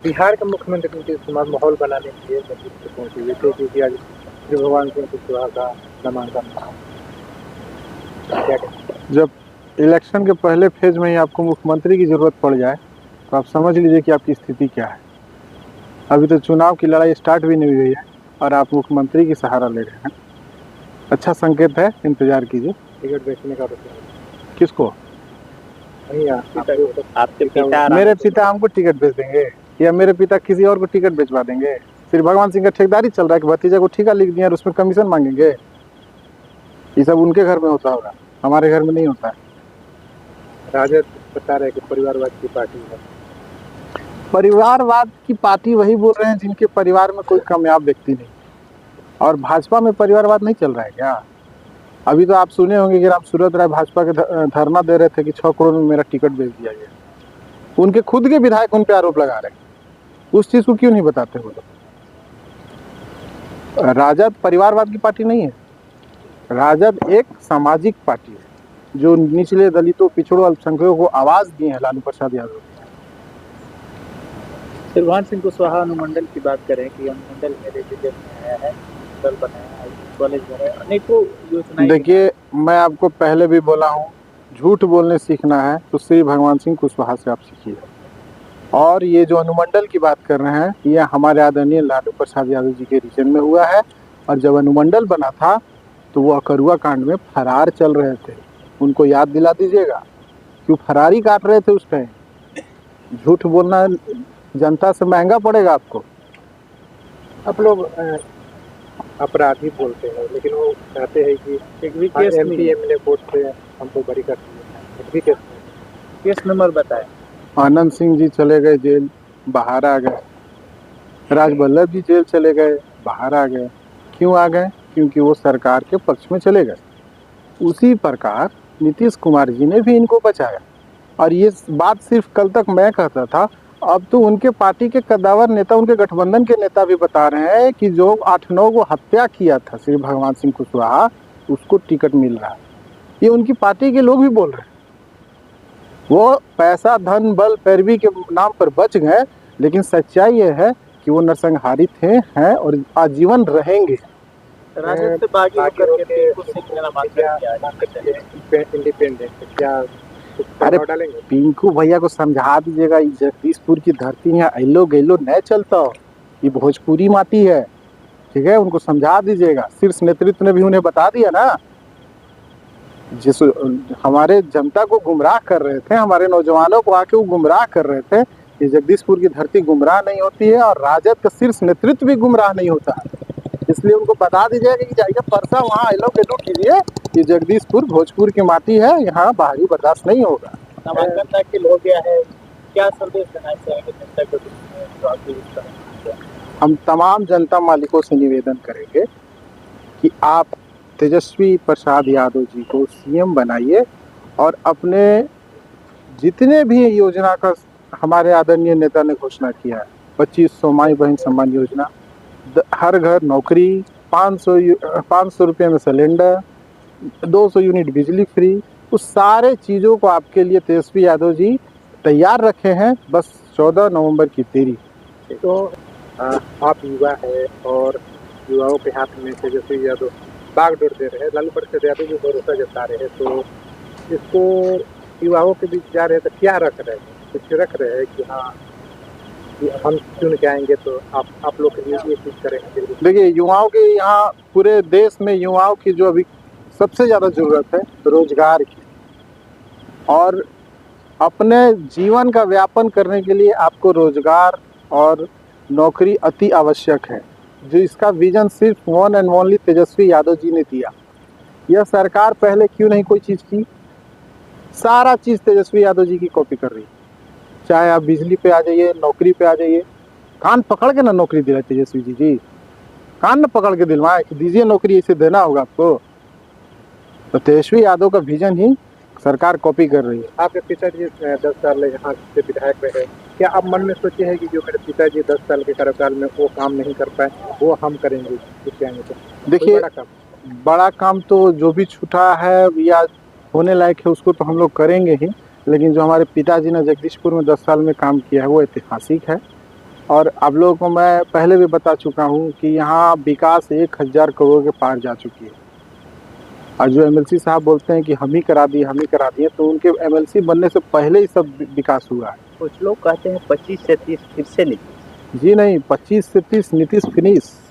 बिहार के मुख्यमंत्री नीतीश कुमार माहौल बनाने के लिए दिल्ली से पहुंचे हुए थे, क्योंकि आज श्री भगवान सिंह कुशवाहा का नामांकन था। क्या कहते जब इलेक्शन के पहले फेज में ही आपको मुख्यमंत्री की जरूरत पड़ जाए तो आप समझ लीजिए कि आपकी स्थिति क्या है। अभी तो चुनाव की लड़ाई स्टार्ट भी नहीं हुई है और आप मुख्यमंत्री की सहारा ले रहे हैं। अच्छा संकेत है, इंतजार कीजिए। टिकट बेचने का रुपया किसको? नहीं, आपके पिता मेरे पिता हमको टिकट बेच देंगे या मेरे पिता किसी और को टिकट बेचवा देंगे? श्री भगवान सिंह का ठेकेदारी चल रहा है कि भतीजे को ठेका लिख दिया और उसमें कमीशन मांगेंगे? ये सब उनके घर में होता होगा, हमारे घर में नहीं होता है। राजद बता रहे कि परिवारवाद की पार्टी है। परिवारवाद की पार्टी वही बोल रहे हैं जिनके परिवार में कोई कामयाब व्यक्ति नहीं। और भाजपा में परिवारवाद नहीं चल रहा है क्या? अभी तो आप सुने होंगे कि राम सूरत राय भाजपा के धरना दे रहे थे कि 6 करोड़ में मेरा टिकट बेच दिया गया। उनके खुद के विधायक उन पे आरोप लगा रहे हैं। उस चीज को क्यों नहीं बताते वो लोग? राजद परिवारवाद की पार्टी नहीं है। राजद एक सामाजिक पार्टी है जो निचले दलितों, पिछड़ों, अल्पसंख्यकों को आवाज दी है लालू प्रसाद यादव। श्री भगवान सिंह कुशवाहा अनुमंडल की बात करें कि अनुमंडल मेरे जिले में आया है, दल बनाया है, कॉलेज बनाया, अनेकों योजनाएं। देखिए, मैं आपको पहले भी बोला हूँ, झूठ बोलने सीखना है तो श्री भगवान सिंह कुशवाहा से आप सीखिए। और ये जो अनुमंडल की बात कर रहे हैं, ये हमारे आदरणीय लालू प्रसाद यादव जी के रीजन में हुआ है। और जब अनुमंडल बना था तो वो अकरुआ कांड में फरार चल रहे थे। उनको याद दिला दीजिएगा, क्यों फरारी काट रहे थे उस टाइम। झूठ बोलना जनता से महंगा पड़ेगा आपको। आप लोग अपराधी बोलते हैं, लेकिन वो कहते हैं कि एक भी केस नहीं, एमपी कोर्ट से हमको बरी कर दिया। केस नंबर बताएं। आनंद सिंह जी चले गए जेल, बाहर आ गए। राजबल्लभ जी जेल चले गए, बाहर आ गए। क्यों आ गए? क्योंकि वो सरकार के पक्ष में चले गए। उसी प्रकार नीतीश कुमार जी ने भी इनको बचाया। और ये बात सिर्फ कल तक मैं कहता था, अब तो उनके पार्टी के कद्दावर नेता, उनके गठबंधन के नेता भी बता रहे हैं कि जो 8-9 को हत्या किया था श्री भगवान सिंह कुशवाहा, उसको टिकट मिल रहा है। ये उनकी पार्टी के लोग भी बोल रहे हैं। वो पैसा, धन, बल, पैरवी के नाम पर बच गए, लेकिन सच्चाई ये है कि वो नरसंहारी थे, हैं और आजीवन रहेंगे। राजद से बागी होकर के टिंकू सिंह ने नामांकन किया है। इंडिपेंडेंट क्या अरे डालेंगे? पिंकू भैया को समझा दीजिएगा, जगदीशपुर की धरती है, अलो गैलो नहीं चलता। ये भोजपुरी माटी है, ठीक है? उनको समझा दीजिएगा। शीर्ष नेतृत्व ने भी उन्हें बता दिया ना। जिस हमारे जनता को गुमराह कर रहे थे, हमारे नौजवानों को आके वो गुमराह कर रहे थे। ये जगदीशपुर की धरती गुमराह नहीं होती है और राजद का शीर्ष नेतृत्व भी गुमराह नहीं होता। इसलिए उनको बता दीजिएगा कि जाइए परसा वहाँ अलो गैलो कीजिए। ये जगदीशपुर भोजपुर की माटी है, यहाँ बाहरी बर्दाश्त नहीं होगा। नामांकन दाखिल हो गया है, क्या संदेश देना चाहेंगे जनता को? हम तमाम जनता मालिकों से निवेदन करेंगे कि आप तेजस्वी प्रसाद यादव जी को सीएम बनाइए और अपने जितने भी योजना का हमारे आदरणीय नेता ने घोषणा किया है, 2500 माई बहन सम्मान योजना, हर घर नौकरी, 500 रुपये में सिलेंडर, 200 यूनिट बिजली फ्री, उस सारे चीज़ों को आपके लिए तेजस्वी यादव जी तैयार रखे हैं। बस 14 नवंबर की देरी। तो आप युवा है और युवाओं के हाथ में तेजस्वी यादव बागडोर दे रहे हैं, लालू प्रसाद यादव जी भरोसा जता रहे हैं, तो इसको युवाओं के बीच जा रहे हैं, तो क्या रख रहे हैं? कुछ रख रहे हैं कि हाँ हम चुन के आएंगे तो आप लोग के लिए ये चीज़ करेंगे? देखिए, युवाओं के यहाँ पूरे देश में युवाओं की जो अभी सबसे ज़्यादा ज़रूरत है रोजगार की, और अपने जीवन का व्यापन करने के लिए आपको रोजगार और नौकरी अति आवश्यक है। जो इसका विजन सिर्फ one and only Tejashwi Yadav ji ने दिया। यह सरकार पहले क्यों नहीं कोई चीज़ की? सारा चीज़ तेजस्वी यादव जी की कॉपी कर रही है। चाहे आप बिजली पे आ जाइए, नौकरी पे आ जाइए, कान पकड़ के ना नौकरी दिलाए तेजस्वी जी। कान न पकड़ के दिलवाए कि दीजिए नौकरी, इसे देना होगा आपको। तो तेजस्वी यादव का विजन ही सरकार कॉपी कर रही है। आपके पिताजी 10 साल यहाँ से विधायक रहे, क्या आप मन में सोचे हैं कि जो मेरे पिताजी 10 साल के कार्यकाल में वो काम नहीं कर पाए, वो हम करेंगे? देखिए, बड़ा काम तो जो भी छूटा है या होने लायक है उसको तो हम लोग करेंगे ही, लेकिन जो हमारे पिताजी ने जगदीशपुर में 10 साल में काम किया है वो ऐतिहासिक है। और आप लोगों को मैं पहले भी बता चुका हूँ कि यहाँ विकास 1000 करोड़ के पार जा चुकी है। और जो एमएलसी साहब बोलते हैं कि हम ही करा दिए, तो उनके एमएलसी बनने से पहले ही सब विकास हुआ है। कुछ लोग कहते हैं 25 से 30 फिर से नहीं। जी नहीं, 25 से 30 नीतीश फिनिश।